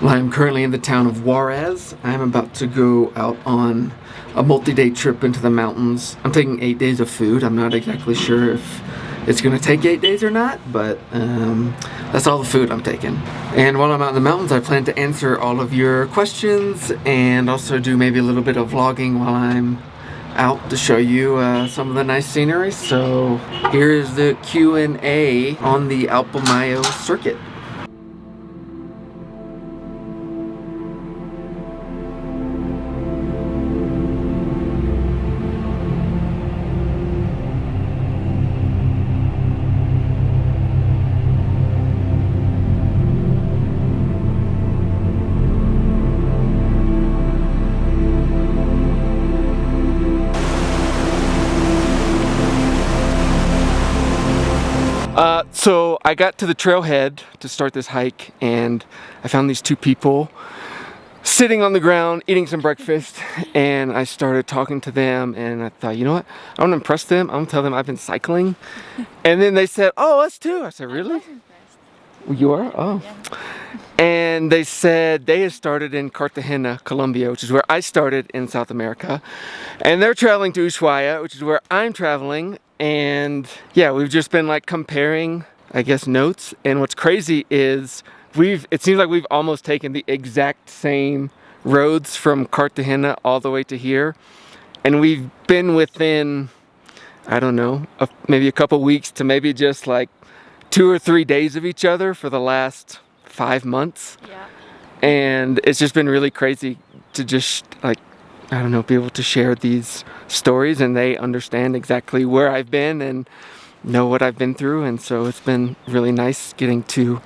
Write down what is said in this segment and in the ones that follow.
Well, I'm currently in the town of Juarez. I'm about to go out on a multi-day trip into the mountains. I'm taking 8 days of food. I'm not exactly sure if it's going to take 8 days or not, but that's all the food I'm taking. And while I'm out in the mountains, I plan to answer all of your questions and also do maybe a little bit of vlogging while I'm out to show you some of the nice scenery. So here is the Q&A on the Mayo circuit. So I got to the trailhead to start this hike and I found these two people sitting on the ground eating some breakfast, and I started talking to them and I thought, you know what, I want to impress them. I'm gonna tell them I've been cycling. And then they said, oh, us too. I said, really? You are? Oh. Yeah. And they said they had started in Cartagena, Colombia, which is where I started in South America. And they're traveling to Ushuaia, which is where I'm traveling. And yeah, we've just been like comparing, I guess, notes. And what's crazy is it seems like we've almost taken the exact same roads from Cartagena all the way to here. And we've been within, I don't know, maybe a couple weeks to maybe just like 2 or 3 days of each other for the last 5 months. Yeah. And it's just been really crazy to just like, I don't know, be able to share these stories, and they understand exactly where I've been and know what I've been through. And so it's been really nice getting to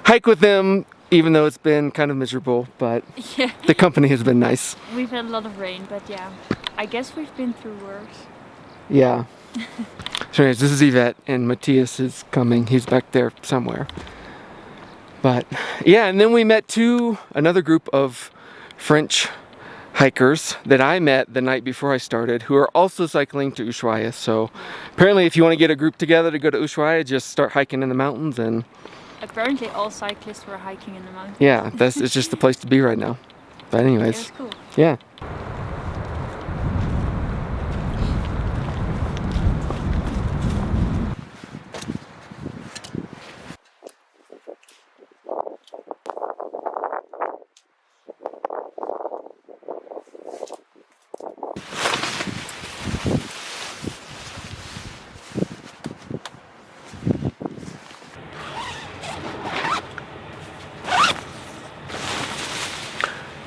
hike with them, even though it's been kind of miserable, but yeah, the company has been nice. We've had a lot of rain, but yeah, I guess we've been through worse. Yeah. So anyways, this is Yvette, and Matthias is coming. He's back there somewhere. But yeah, and then we met another group of French hikers that I met the night before I started, who are also cycling to Ushuaia. So apparently if you want to get a group together to go to Ushuaia, just start hiking in the mountains. And apparently all cyclists were hiking in the mountains. Yeah, it's just the place to be right now. But anyways, it was cool. Yeah.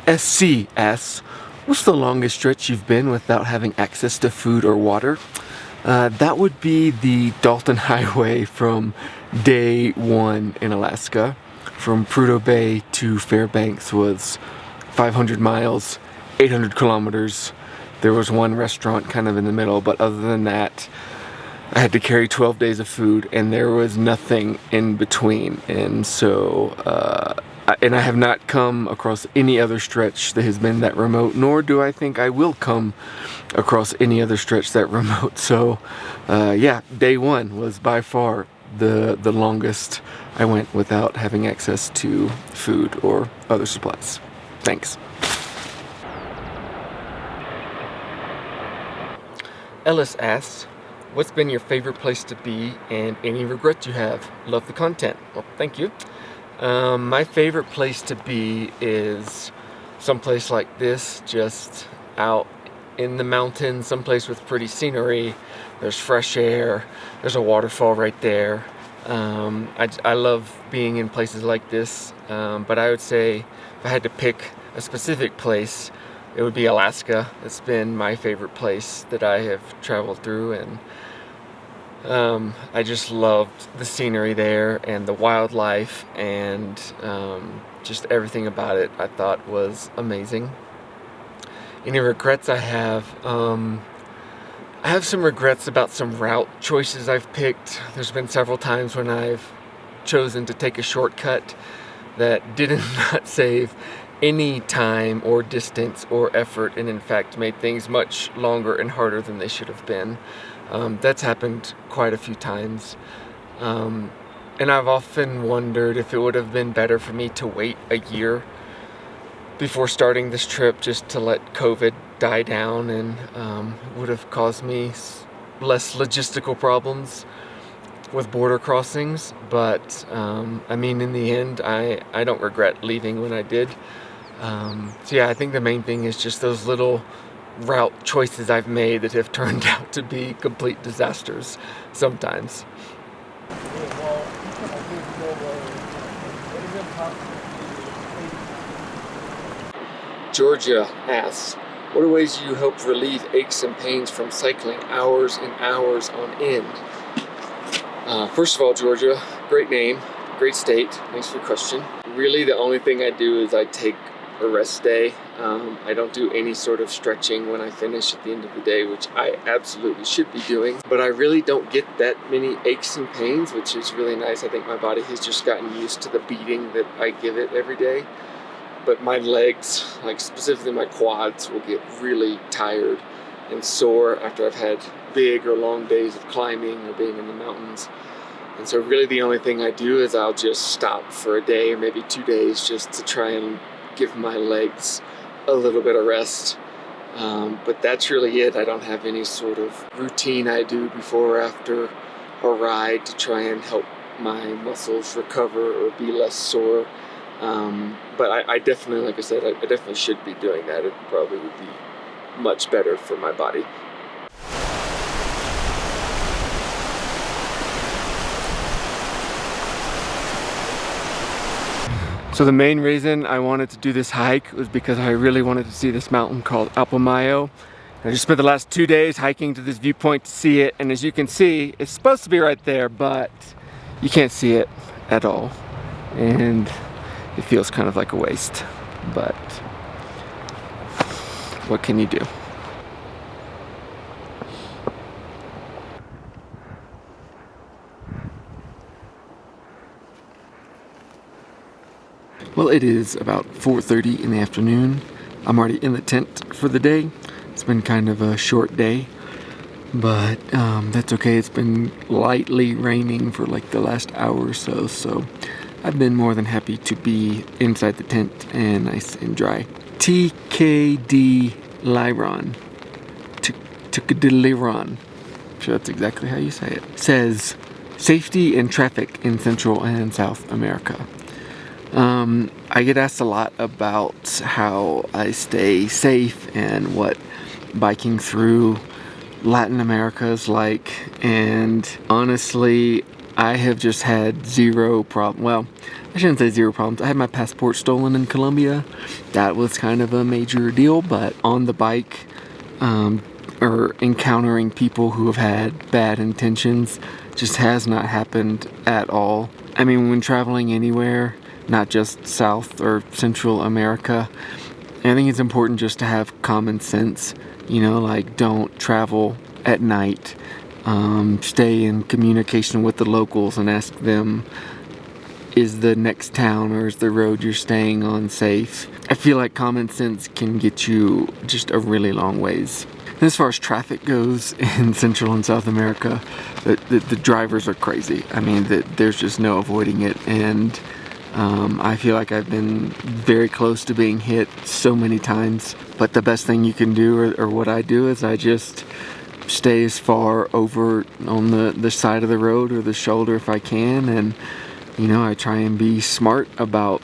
SCS, what's the longest stretch you've been without having access to food or water? That would be the Dalton Highway from day 1 in Alaska. From Prudhoe Bay to Fairbanks was 500 miles, 800 kilometers. There was one restaurant kind of in the middle, but other than that, I had to carry 12 days of food, and there was nothing in between. And so, and I have not come across any other stretch that has been that remote, nor do I think I will come across any other stretch that remote. So yeah, day 1 was by far the longest I went without having access to food or other supplies. Thanks. Ellis asks, what's been your favorite place to be and any regrets you have? Love the content. Well, thank you. My favorite place to be is someplace like this, just out in the mountains, someplace with pretty scenery. There's fresh air, there's a waterfall right there. I love being in places like this, but I would say if I had to pick a specific place, it would be Alaska. It's been my favorite place that I have traveled through, and I just loved the scenery there and the wildlife, and just everything about it I thought was amazing. Any regrets I have some regrets about some route choices I've picked. There's been several times when I've chosen to take a shortcut that did not save any time or distance or effort, and in fact made things much longer and harder than they should have been. That's happened quite a few times. And I've often wondered if it would have been better for me to wait a year before starting this trip just to let COVID die down, and would have caused me less logistical problems with border crossings. But I mean, in the end, I don't regret leaving when I did. So yeah, I think the main thing is just those little route choices I've made that have turned out to be complete disasters sometimes. Georgia asks, what are ways you hope to relieve aches and pains from cycling hours and hours on end? First of all, Georgia, great name, great state. Thanks for your question. Really, the only thing I do is I take a rest day. I don't do any sort of stretching when I finish at the end of the day, which I absolutely should be doing. But I really don't get that many aches and pains, which is really nice. I think my body has just gotten used to the beating that I give it every day. But my legs, like specifically my quads, will get really tired and sore after I've had big or long days of climbing or being in the mountains. And so really the only thing I do is I'll just stop for a day or maybe 2 days just to try and give my legs a little bit of rest. But that's really it. I don't have any sort of routine I do before or after a ride to try and help my muscles recover or be less sore. But I definitely, like I said, I definitely should be doing that. It probably would be much better for my body. So the main reason I wanted to do this hike was because I really wanted to see this mountain called Mayo. I just spent the last 2 days hiking to this viewpoint to see it, and as you can see, it's supposed to be right there, but you can't see it at all. And it feels kind of like a waste, but what can you do? Well, it is about 4:30 in the afternoon. I'm already in the tent for the day. It's been kind of a short day, but that's okay. It's been lightly raining for like the last hour or so, so I've been more than happy to be inside the tent and nice and dry. TKD Lyron. I'm sure that's exactly how you say it. Says, safety and traffic in Central and South America. I get asked a lot about how I stay safe and what biking through Latin America is like, and honestly, I have just had zero problem. Well, I shouldn't say zero problems. I had my passport stolen in Colombia. That was kind of a major deal, but on the bike, or encountering people who have had bad intentions just has not happened at all. I mean, when traveling anywhere, not just South or Central America, I think it's important just to have common sense. You know, like, don't travel at night. Stay in communication with the locals and ask them, is the next town or is the road you're staying on safe? I feel like common sense can get you just a really long ways. And as far as traffic goes in Central and South America, the drivers are crazy. I mean, there's just no avoiding it, and I feel like I've been very close to being hit so many times. But the best thing you can do, or what I do, is I just stay as far over on the side of the road or the shoulder if I can, and you know, I try and be smart about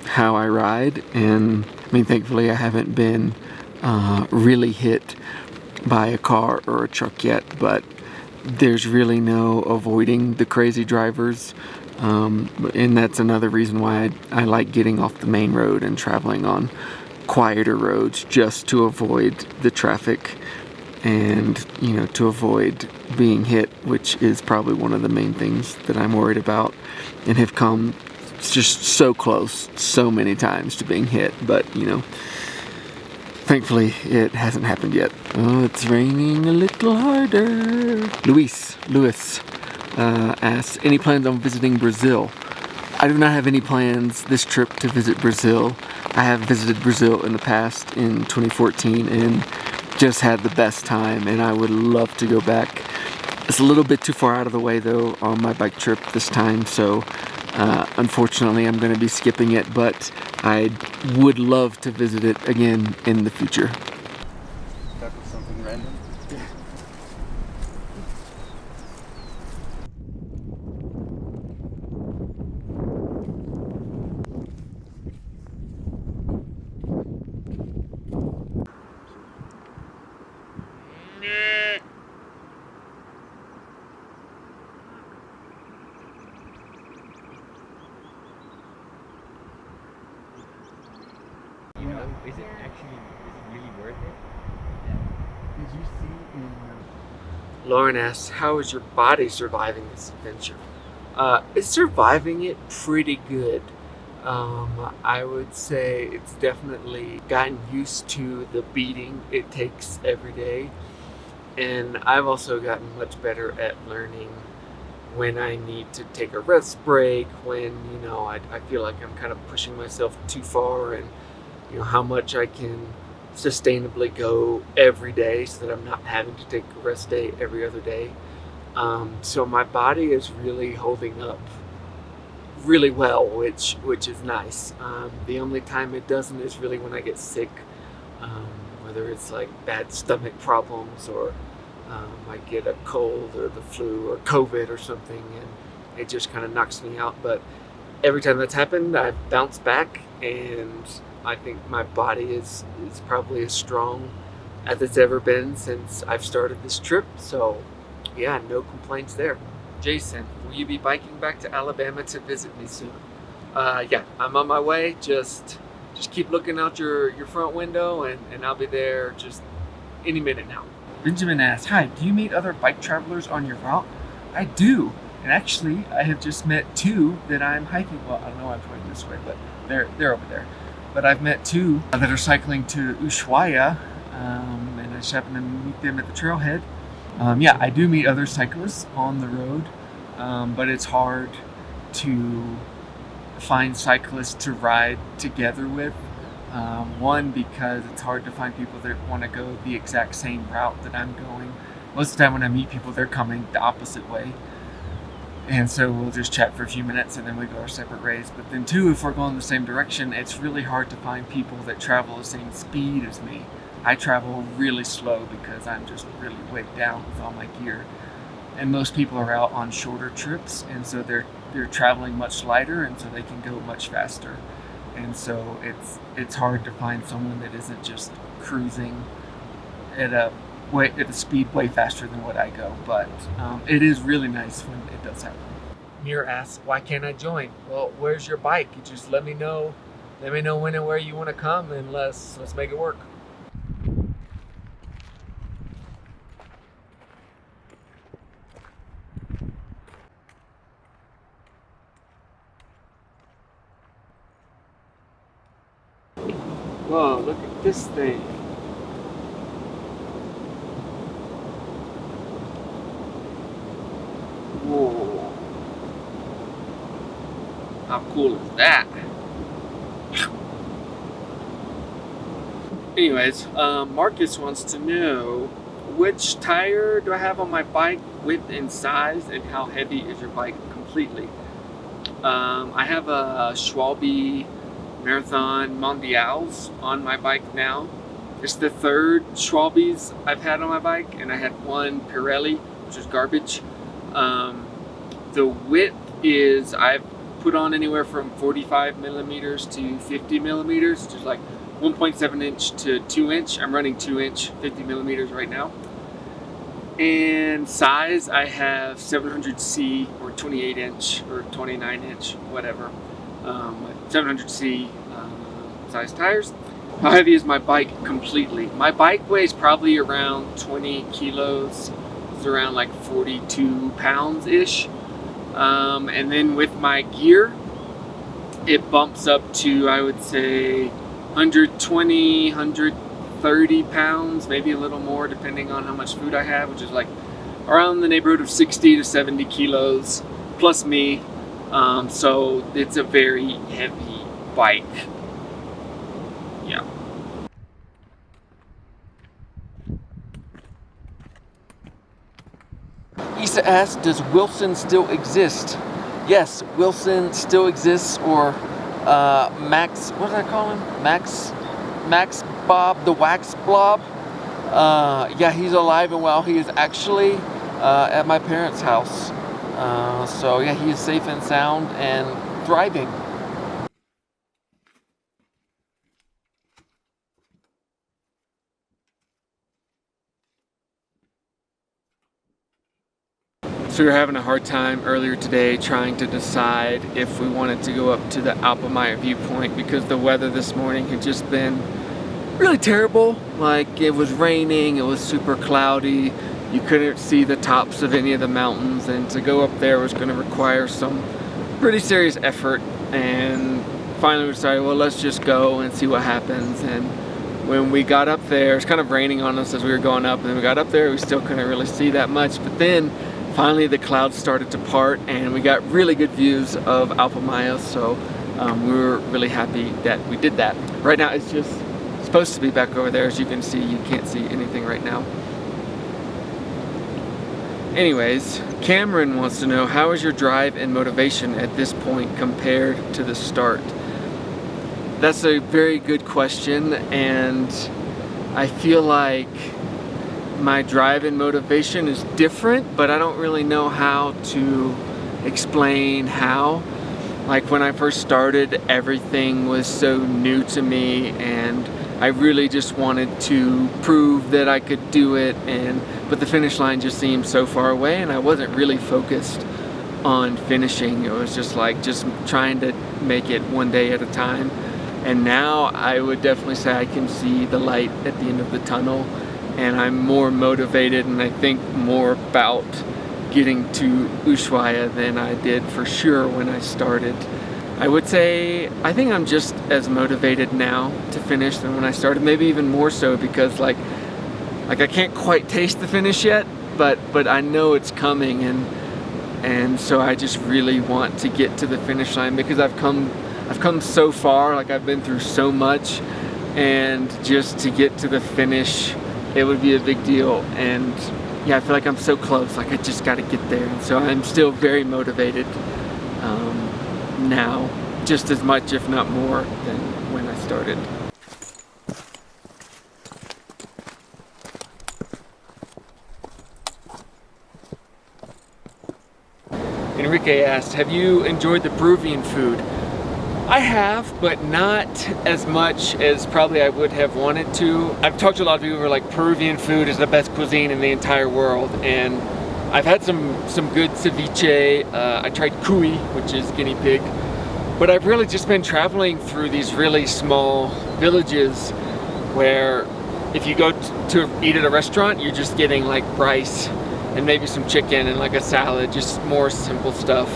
how I ride. And I mean, thankfully I haven't been really hit by a car or a truck yet, but there's really no avoiding the crazy drivers, and that's another reason why I like getting off the main road and traveling on quieter roads, just to avoid the traffic and, you know, to avoid being hit, which is probably one of the main things that I'm worried about, and have come just so close so many times to being hit. But, you know, thankfully it hasn't happened yet. Oh, it's raining a little harder. Lewis asks, any plans on visiting Brazil? I do not have any plans this trip to visit Brazil. I have visited Brazil in the past in 2014 and just had the best time, and I would love to go back. It's a little bit too far out of the way though on my bike trip this time, so unfortunately I'm going to be skipping it, but I would love to visit it again in the future. That was something random. You know, is it really worth it? Did you see in Lauren asks, how is your body surviving this adventure? It's surviving it pretty good. I would say it's definitely gotten used to the beating it takes every day. And I've also gotten much better at learning when I need to take a rest break, when, I feel like I'm kind of pushing myself too far, and, how much I can sustainably go every day so that I'm not having to take a rest day every other day. So my body is really holding up really well, which is nice. The only time it doesn't is really when I get sick, whether it's like bad stomach problems, or I get a cold or the flu or COVID or something, and it just kind of knocks me out. But every time that's happened, I've bounced back, and I think my body is probably as strong as it's ever been since I've started this trip. So yeah, no complaints there. Jason, will you be biking back to Alabama to visit me soon? Yeah, I'm on my way. Just keep looking out your front window, and I'll be there just any minute now. Benjamin asks, hi, do you meet other bike travelers on your route? I do. And actually, I have just met two that I'm hiking. Well, I don't know why I'm pointing this way, but they're over there. But I've met two that are cycling to Ushuaia, and I just happened to meet them at the trailhead. Yeah, I do meet other cyclists on the road, but it's hard to find cyclists to ride together with. One, because it's hard to find people that want to go the exact same route that I'm going. Most of the time when I meet people, they're coming the opposite way. And so we'll just chat for a few minutes and then we go our separate ways. But then two, if we're going the same direction, it's really hard to find people that travel the same speed as me. I travel really slow because I'm just really weighed down with all my gear. And most people are out on shorter trips, and so they're traveling much lighter, and so they can go much faster. And so it's hard to find someone that isn't just cruising at a speed way faster than what I go. But it is really nice when it does happen. Mir asks, why can't I join? Well, where's your bike? You just let me know when and where you want to come, and let's make it work. Whoa, look at this thing. Whoa. How cool is that? Anyways, Marcus wants to know, which tire do I have on my bike, width and size, and how heavy is your bike completely? I have a Schwalbe Marathon Mondials on my bike now. It's the third Schwalbes I've had on my bike, and I had one Pirelli, which was garbage. The width is, I've put on anywhere from 45 millimeters to 50 millimeters, which is like 1.7 inch to 2 inch. I'm running 2 inch, 50 millimeters right now. And size, I have 700C or 28 inch or 29 inch, whatever. 700C size tires. How heavy is my bike completely? My bike weighs probably around 20 kilos. It's around like 42 pounds ish. And then with my gear, it bumps up to, I would say, 120, 130 pounds, maybe a little more depending on how much food I have, which is like around the neighborhood of 60 to 70 kilos plus me. So it's a very heavy bike. Yeah. Issa asks, does Wilson still exist? Yes, Wilson still exists, or Max, what did I call him? Max Bob the Wax Blob. Yeah, he's alive and well. He is actually at my parents' house. So yeah, he is safe and sound and thriving. So we were having a hard time earlier today trying to decide if we wanted to go up to the Mayo viewpoint because the weather this morning had just been really terrible. Like, it was raining, it was super cloudy, you couldn't see the tops of any of the mountains, and to go up there was going to require some pretty serious effort. And finally we decided, well, let's just go and see what happens. And when we got up there, it's kind of raining on us as we were going up, and then we got up there, we still couldn't really see that much, but then finally the clouds started to part and we got really good views of Mayo, so we were really happy that we did that. Right now it's just supposed to be back over there. As you can see, you can't see anything right now. Anyways, Cameron wants to know, how is your drive and motivation at this point compared to the start? That's a very good question, and I feel like my drive and motivation is different, but I don't really know how to explain how. Like, when I first started, everything was so new to me and I really just wanted to prove that I could do it, but the finish line just seemed so far away and I wasn't really focused on finishing. It was just trying to make it one day at a time. And now I would definitely say I can see the light at the end of the tunnel, and I'm more motivated and I think more about getting to Ushuaia than I did for sure when I started. I would say I think I'm just as motivated now to finish than when I started, maybe even more so, because like I can't quite taste the finish yet, but I know it's coming, and so I just really want to get to the finish line because I've come so far, like I've been through so much, and just to get to the finish, it would be a big deal. And yeah, I feel like I'm so close, like I just got to get there. And so I'm still very motivated now, just as much if not more than when I started. Enrique asked, have you enjoyed the Peruvian food? I have, but not as much as probably I would have wanted to. I've talked to a lot of people who are like, Peruvian food is the best cuisine in the entire world, and I've had some good ceviche. I tried cuy, which is guinea pig, but I've really just been traveling through these really small villages where if you go to eat at a restaurant, you're just getting like rice and maybe some chicken and like a salad, just more simple stuff.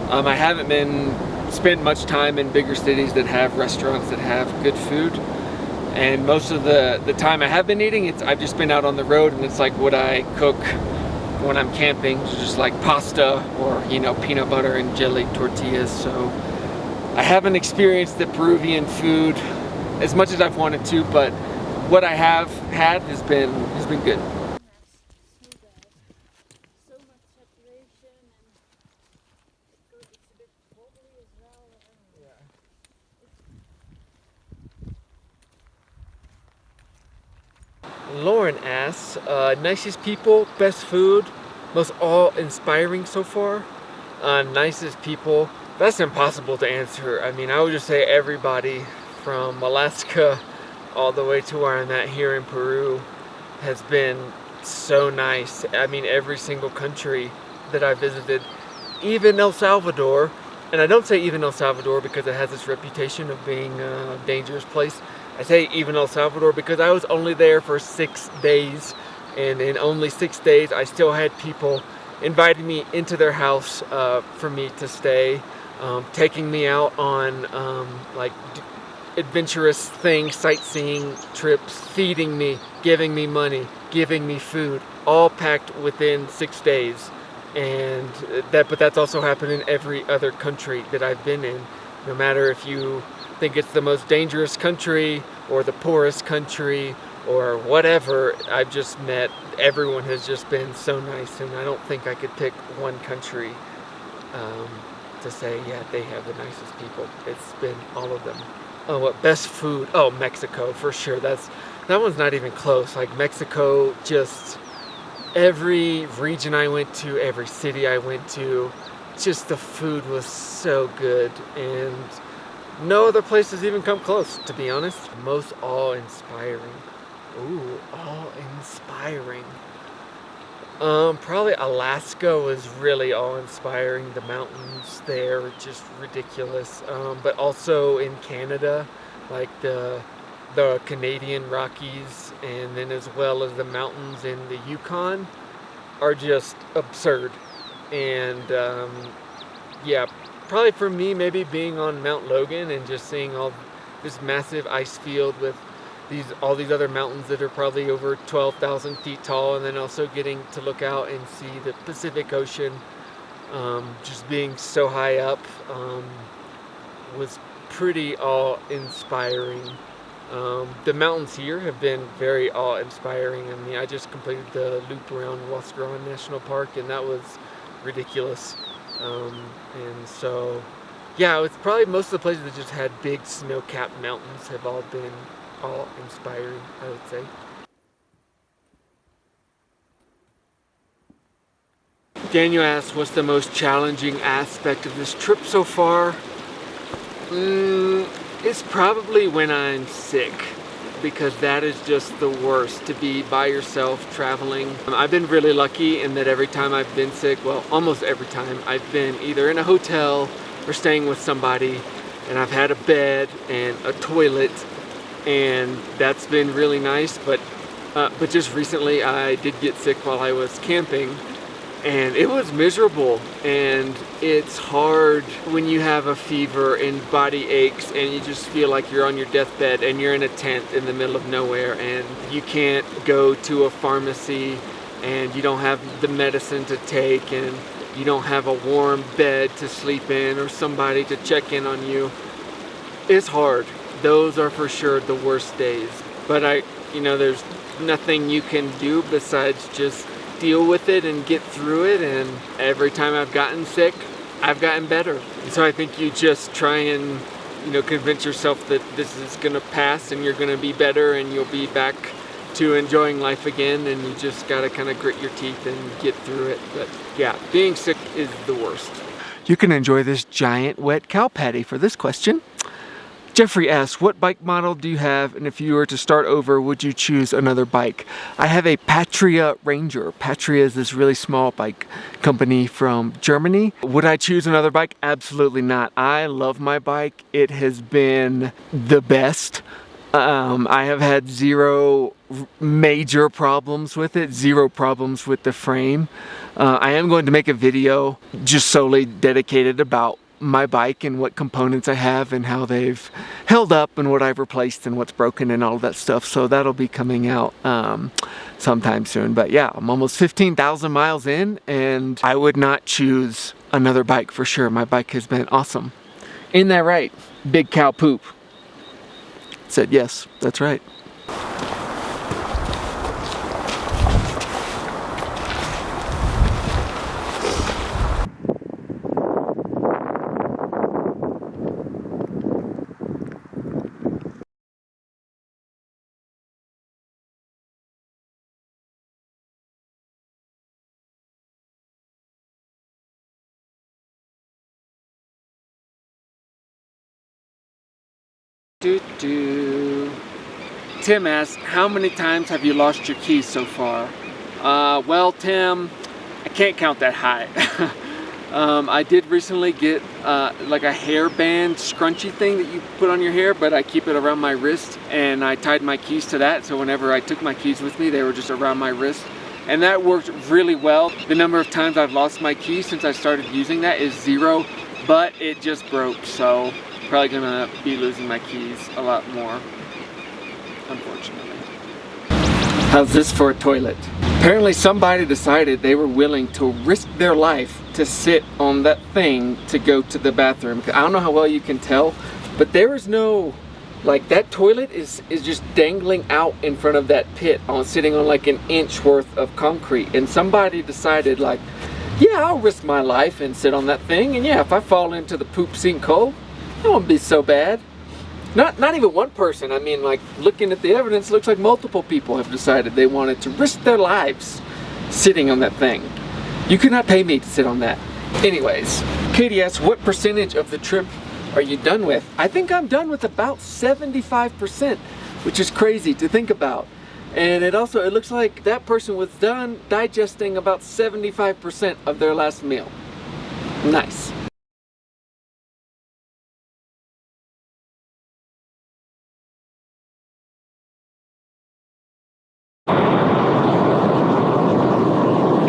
I haven't spent much time in bigger cities that have restaurants that have good food, and most of the time I have been eating, I've just been out on the road, and it's like what I cook when I'm camping, just like pasta or, you know, peanut butter and jelly tortillas. So I haven't experienced the Peruvian food as much as I've wanted to, but what I have had has been good. Lauren asks, nicest people, best food, most awe-inspiring so far? Nicest people, that's impossible to answer. I mean, I would just say everybody from Alaska all the way to where I'm at here in Peru has been so nice. I mean, every single country that I visited, even El Salvador, and I don't say even El Salvador because it has this reputation of being a dangerous place. I say even El Salvador because I was only there for 6 days, and in only 6 days I still had people inviting me into their house for me to stay, taking me out on like adventurous things, sightseeing trips, feeding me, giving me money, giving me food, all packed within 6 days. And but that's also happened in every other country that I've been in. No matter if you think it's the most dangerous country or the poorest country or whatever, I've just met, everyone has just been so nice, and I don't think I could pick one country to say, yeah, they have the nicest people. It's been all of them. Oh, what best food? Oh, Mexico for sure. That one's not even close. Like Mexico, just every region I went to, every city I went to, just the food was so good, and no other places even come close, to be honest. Most awe-inspiring. Ooh, awe-inspiring. Probably Alaska was really awe-inspiring. The mountains there are just ridiculous. But also in Canada, like the Canadian Rockies, and then as well as the mountains in the Yukon are just absurd. And yeah, probably for me, maybe being on Mount Logan and just seeing all this massive ice field with all these other mountains that are probably over 12,000 feet tall, and then also getting to look out and see the Pacific Ocean, just being so high up, was pretty awe-inspiring. The mountains here have been very awe-inspiring. I mean, I just completed the loop around Huascaran National Park, and that was ridiculous. And so, yeah, it's probably most of the places that just had big snow-capped mountains have all been awe-inspiring, I would say. Daniel asks, what's the most challenging aspect of this trip so far? It's probably when I'm sick, because that is just the worst, to be by yourself traveling. I've been really lucky in that every time I've been sick, well, almost every time, I've been either in a hotel or staying with somebody, and I've had a bed and a toilet, and that's been really nice. But just recently I did get sick while I was camping, and it was miserable. And it's hard when you have a fever and body aches and you just feel like you're on your deathbed and you're in a tent in the middle of nowhere, and you can't go to a pharmacy, and you don't have the medicine to take, and you don't have a warm bed to sleep in or somebody to check in on you. It's hard. Those are for sure the worst days. But there's nothing you can do besides just deal with it and get through it. And every time I've gotten sick, I've gotten better. And so I think you just try and, convince yourself that this is gonna pass and you're gonna be better and you'll be back to enjoying life again, and you just gotta kind of grit your teeth and get through it. But yeah, being sick is the worst. You can enjoy this giant wet cow patty for this question. Jeffrey asks, what bike model do you have, and if you were to start over, would you choose another bike? I have a Patria Ranger. Patria is this really small bike company from Germany. Would I choose another bike? Absolutely not. I love my bike. It has been the best. I have had zero major problems with it, zero problems with the frame. I am going to make a video just solely dedicated about my bike and what components I have and how they've held up and what I've replaced and what's broken and all of that stuff. So that'll be coming out sometime soon. But yeah, I'm almost 15,000 miles in, and I would not choose another bike for sure. My bike has been awesome. Ain't that right? Big cow poop said yes, that's right. Tim asks, how many times have you lost your keys so far? Well, Tim, I can't count that high. I did recently get like a hairband scrunchy thing that you put on your hair, but I keep it around my wrist, and I tied my keys to that, so whenever I took my keys with me, they were just around my wrist, and that worked really well. The number of times I've lost my keys since I started using that is 0, but it just broke, so probably gonna be losing my keys a lot more, unfortunately. How's this for a toilet? Apparently somebody decided they were willing to risk their life to sit on that thing to go to the bathroom. I don't know how well you can tell, but there is no, like, that toilet is just dangling out in front of that pit, sitting on like an inch worth of concrete. And somebody decided, like, yeah, I'll risk my life and sit on that thing. And yeah, if I fall into the poop sinkhole, it won't be so bad. Not even one person. I mean, like, looking at the evidence, it looks like multiple people have decided they wanted to risk their lives sitting on that thing. You could not pay me to sit on that. Anyways, Katie asks, what percentage of the trip are you done with? I think I'm done with about 75%, which is crazy to think about. And it looks like that person was done digesting about 75% of their last meal. Nice.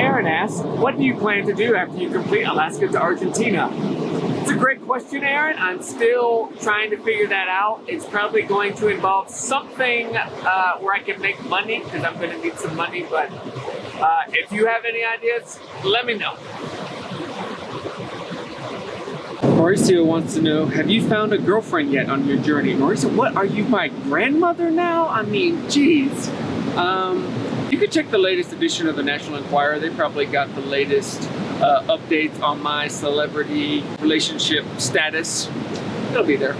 Aaron asks, what do you plan to do after you complete Alaska to Argentina? It's a great question, Aaron. I'm still trying to figure that out. It's probably going to involve something where I can make money, because I'm going to need some money. But if you have any ideas, let me know. Mauricio wants to know, have you found a girlfriend yet on your journey? Mauricio, what, are you my grandmother now? I mean, geez. You could check the latest edition of the National Enquirer. They probably got the latest updates on my celebrity relationship status. It'll be there.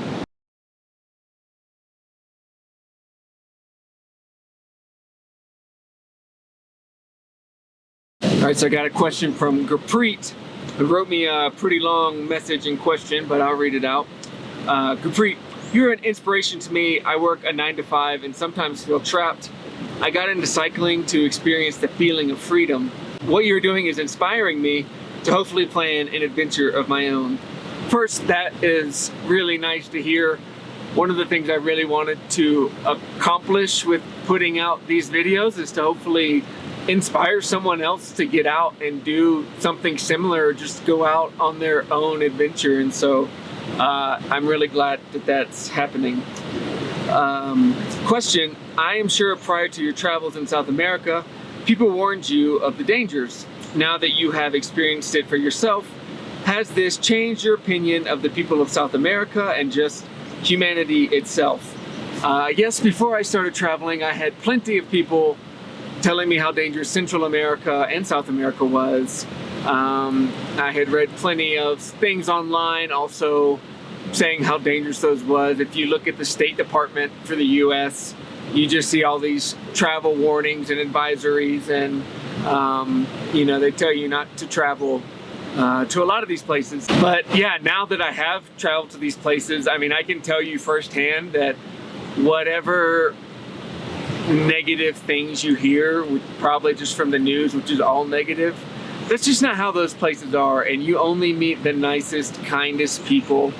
All right, so I got a question from Gurpreet, who wrote me a pretty long message in question, but I'll read it out. Gurpreet, you're an inspiration to me. I work a 9-to-5 and sometimes feel trapped. I got into cycling to experience the feeling of freedom. What you're doing is inspiring me to hopefully plan an adventure of my own. First, that is really nice to hear. One of the things I really wanted to accomplish with putting out these videos is to hopefully inspire someone else to get out and do something similar, or just go out on their own adventure. And so I'm really glad that that's happening. Question, I am sure prior to your travels in South America, people warned you of the dangers. Now that you have experienced it for yourself, has this changed your opinion of the people of South America and just humanity itself? Yes, before I started traveling, I had plenty of people telling me how dangerous Central America and South America was. I had read plenty of things online also saying how dangerous those was. If you look at the State Department for the US, you just see all these travel warnings and advisories, and you know, they tell you not to travel to a lot of these places. But yeah, now that I have traveled to these places, I mean, I can tell you firsthand that whatever negative things you hear, probably just from the news, which is all negative, that's just not how those places are. And you only meet the nicest, kindest people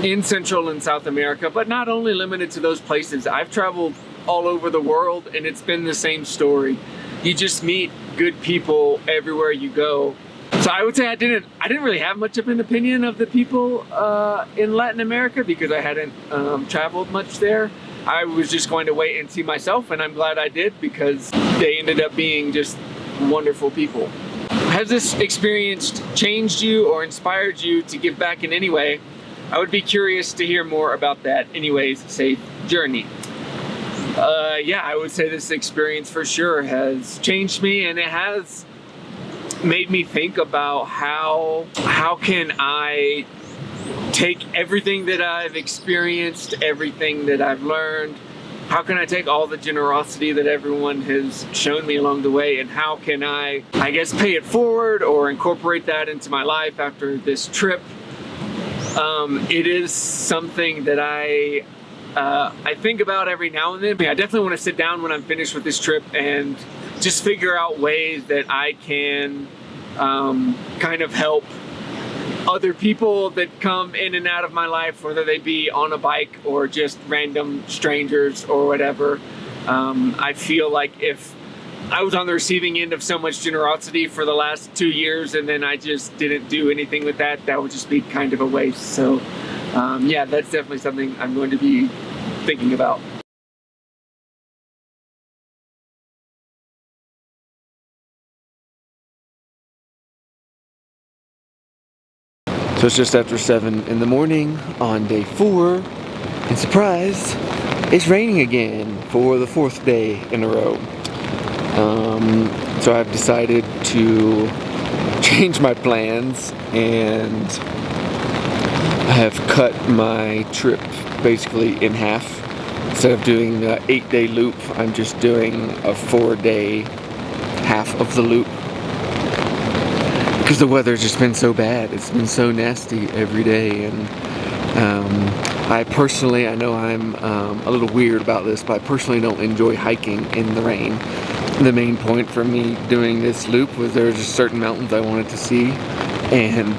in Central and South America, but not only limited to those places. I've traveled all over the world and it's been the same story. You just meet good people everywhere you go. So I would say I didn't really have much of an opinion of the people in Latin America because I hadn't traveled much there. I was just going to wait and see myself, and I'm glad I did because they ended up being just wonderful people. Has this experience changed you or inspired you to give back in any way? I would be curious to hear more about that. Anyways, safe journey. Yeah, I would say this experience for sure has changed me, and it has made me think about how can I take everything that I've experienced, everything that I've learned, how can I take all the generosity that everyone has shown me along the way, and how can I guess, pay it forward or incorporate that into my life after this trip? It is something that I think about every now and then. I definitely want to sit down when I'm finished with this trip and just figure out ways that I can kind of help other people that come in and out of my life, whether they be on a bike or just random strangers or whatever. I feel like if I was on the receiving end of so much generosity for the last 2 years and then I just didn't do anything with that, that would just be kind of a waste. So yeah, that's definitely something I'm going to be thinking about. So it's just after 7 in the morning on day 4, and surprise, it's raining again for the 4th day in a row. So I've decided to changed my plans and I have cut my trip basically in half. Instead of doing an 8-day loop, I'm just doing a 4-day half of the loop. Because the weather's just been so bad. It's been so nasty every day. And I personally, I know I'm a little weird about this, but I personally don't enjoy hiking in the rain. The main point for me doing this loop was there were just certain mountains I wanted to see. And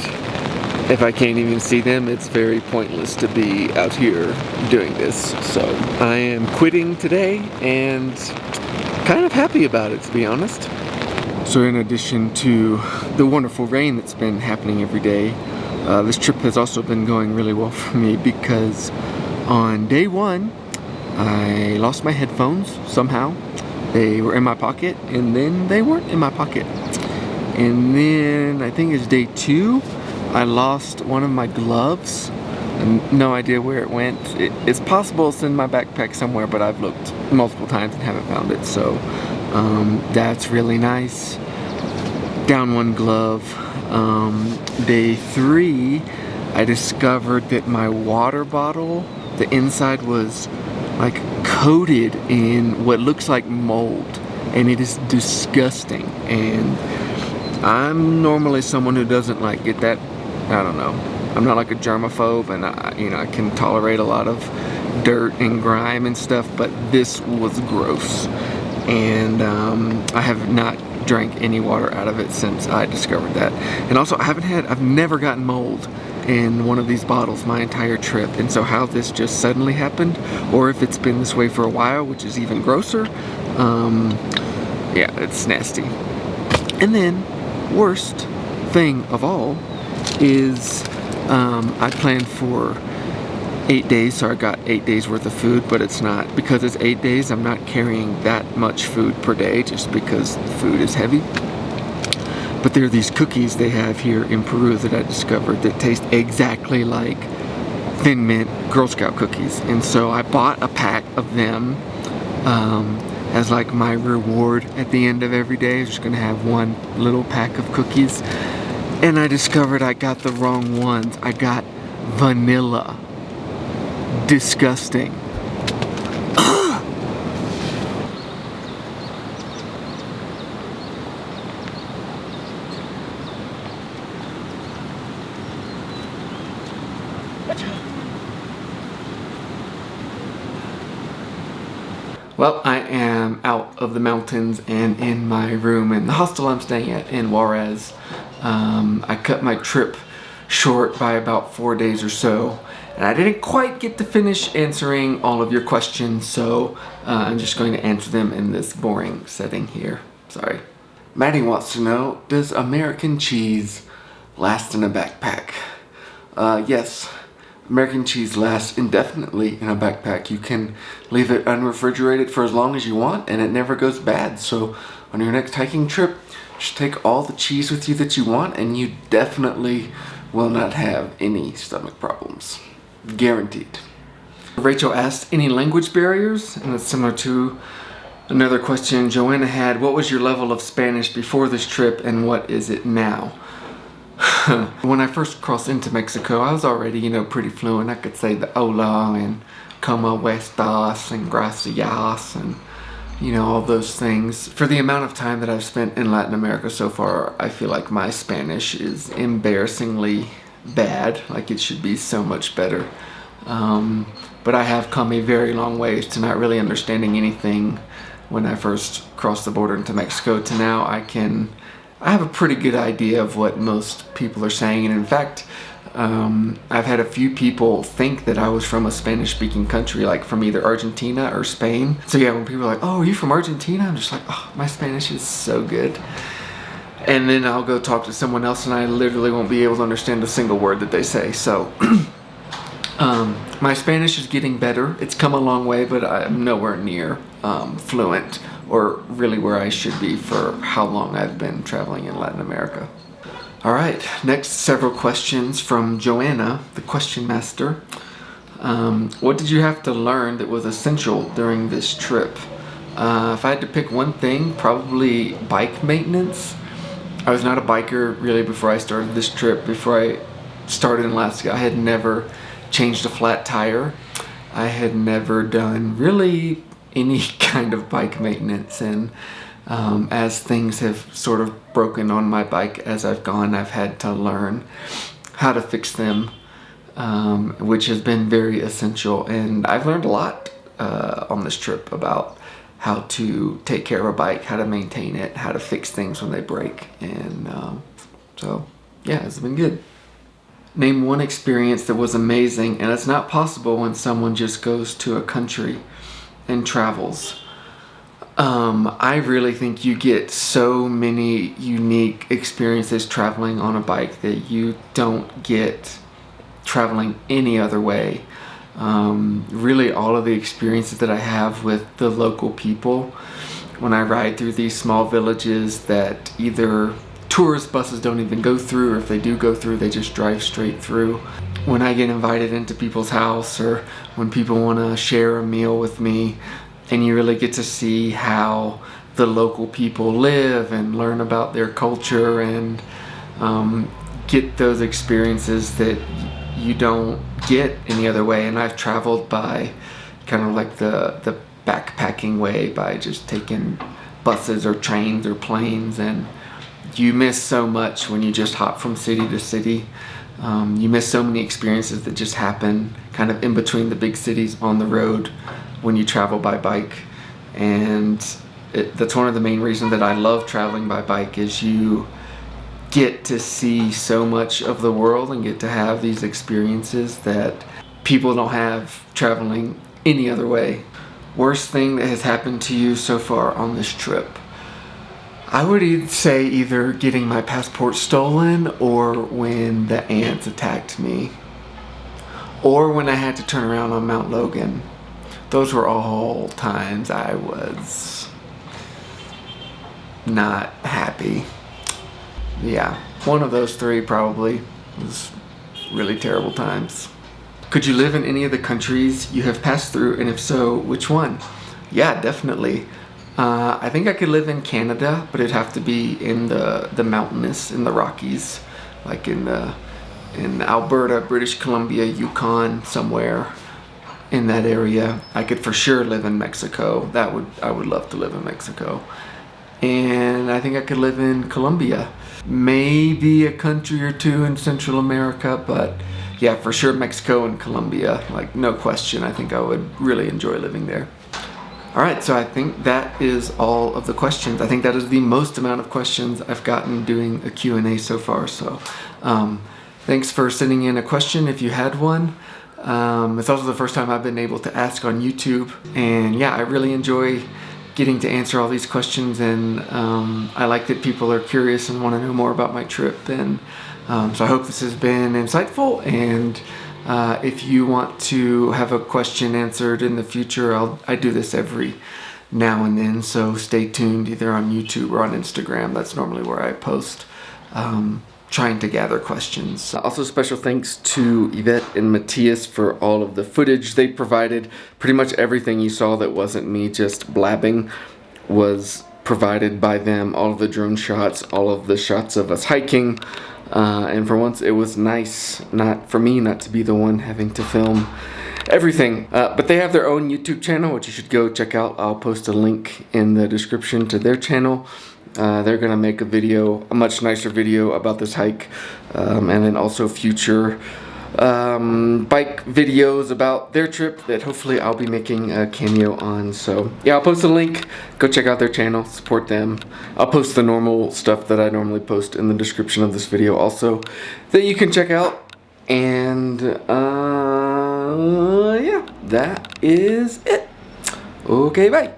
if I can't even see them, it's very pointless to be out here doing this. So I am quitting today and kind of happy about it, to be honest. So in addition to the wonderful rain that's been happening every day, this trip has also been going really well for me because on day one, I lost my headphones somehow. They were in my pocket and then they weren't in my pocket. And then I think it's day 2, I lost one of my gloves. No idea where it went. It's possible it's in my backpack somewhere, but I've looked multiple times and haven't found it. So that's really nice. Down one glove. Day 3, I discovered that my water bottle, the inside was like coated in what looks like mold, and it is disgusting. And I'm normally someone who doesn't like get that. I don't know. I'm not like a germaphobe, and I can tolerate a lot of dirt and grime and stuff, but this was gross. And I have not drank any water out of it since I discovered that. And also, I've never gotten mold in one of these bottles my entire trip. And so how this just suddenly happened, or if it's been this way for a while, which is even grosser, yeah, it's nasty. And then, worst thing of all is I planned for 8 days, so I got 8 days worth of food, but it's not, because it's 8 days, I'm not carrying that much food per day just because the food is heavy. But there are these cookies they have here in Peru that I discovered that taste exactly like Thin Mint Girl Scout cookies. And so I bought a pack of them as like my reward at the end of every day. I was just gonna have one little pack of cookies. And I discovered I got the wrong ones. I got vanilla. Disgusting. Well, I am out of the mountains and in my room in the hostel I'm staying at in Juarez. I cut my trip short by about 4 days or so, and I didn't quite get to finish answering all of your questions, so I'm just going to answer them in this boring setting here. Sorry. Maddie wants to know, does American cheese last in a backpack? Yes. American cheese lasts indefinitely in a backpack. You can leave it unrefrigerated for as long as you want and it never goes bad. So on your next hiking trip, just take all the cheese with you that you want and you definitely will not have any stomach problems. Guaranteed. Rachel asked, any language barriers? And it's similar to another question Joanna had. What was your level of Spanish before this trip and what is it now? When I first crossed into Mexico, I was already, pretty fluent. I could say the hola and como estas and gracias and, all those things. For the amount of time that I've spent in Latin America so far, I feel like my Spanish is embarrassingly bad. Like it should be so much better. But I have come a very long ways to not really understanding anything when I first crossed the border into Mexico to now I have a pretty good idea of what most people are saying, and in fact, I've had a few people think that I was from a Spanish-speaking country, like from either Argentina or Spain. So yeah, when people are like, oh, are you from Argentina? I'm just like, oh, my Spanish is so good. And then I'll go talk to someone else and I literally won't be able to understand a single word that they say. So my Spanish is getting better. It's come a long way, but I'm nowhere near fluent or really where I should be for how long I've been traveling in Latin America. All right, next several questions from Joanna, the question master. What did you have to learn that was essential during this trip? If I had to pick one thing, probably bike maintenance. I was not a biker really before I started this trip. Before I started in Alaska, I had never changed a flat tire. I had never done really any kind of bike maintenance, and as things have sort of broken on my bike as I've gone, I've had to learn how to fix them, which has been very essential. And I've learned a lot on this trip about how to take care of a bike, how to maintain it, how to fix things when they break. And so yeah, it's been good. Name one experience that was amazing, and it's not possible when someone just goes to a country and travels. I really think you get so many unique experiences traveling on a bike that you don't get traveling any other way. Really all of the experiences that I have with the local people when I ride through these small villages that either tourist buses don't even go through, or if they do go through, they just drive straight through. When I get invited into people's house, or when people want to share a meal with me, and you really get to see how the local people live and learn about their culture, and get those experiences that you don't get any other way. And I've traveled by kind of like the backpacking way, by just taking buses or trains or planes, and you miss so much when you just hop from city to city. You miss so many experiences that just happen kind of in between the big cities on the road when you travel by bike. And that's one of the main reasons that I love traveling by bike, is you get to see so much of the world and get to have these experiences that people don't have traveling any other way. Worst thing that has happened to you so far on this trip? I would say either getting my passport stolen, or when the ants attacked me, or when I had to turn around on Mount Logan. Those were all times I was not happy. Yeah, one of those three probably was really terrible times. Could you live in any of the countries you have passed through, and if so, which one? Yeah, definitely. I think I could live in Canada, but it'd have to be in the mountainous, in the Rockies, like in Alberta, British Columbia, Yukon, somewhere in that area. I could for sure live in Mexico. I would love to live in Mexico. And I think I could live in Colombia. Maybe a country or two in Central America, but yeah, for sure Mexico and Colombia, like no question. I think I would really enjoy living there. All right, so I think that is all of the questions. I think that is the most amount of questions I've gotten doing a Q&A so far. So thanks for sending in a question if you had one. It's also the first time I've been able to ask on YouTube. And yeah, I really enjoy getting to answer all these questions. And I like that people are curious and want to know more about my trip. And so I hope this has been insightful. And if you want to have a question answered in the future, I do this every now and then, so stay tuned either on YouTube or on Instagram. That's normally where I post, trying to gather questions. Also, special thanks to Yvette and Matthias for all of the footage they provided. Pretty much everything you saw that wasn't me just blabbing was provided by them. All of the drone shots, all of the shots of us hiking. And for once, it was nice, not for me, not to be the one having to film everything. But they have their own YouTube channel, which you should go check out. I'll post a link in the description to their channel. They're gonna make a video, a much nicer video about this hike, and then also future bike videos about their trip that hopefully I'll be making a cameo on. So yeah, I'll post a link. Go check out their channel, support them. I'll post the normal stuff that I normally post in the description of this video also, that you can check out. And yeah, that is it. Okay, bye.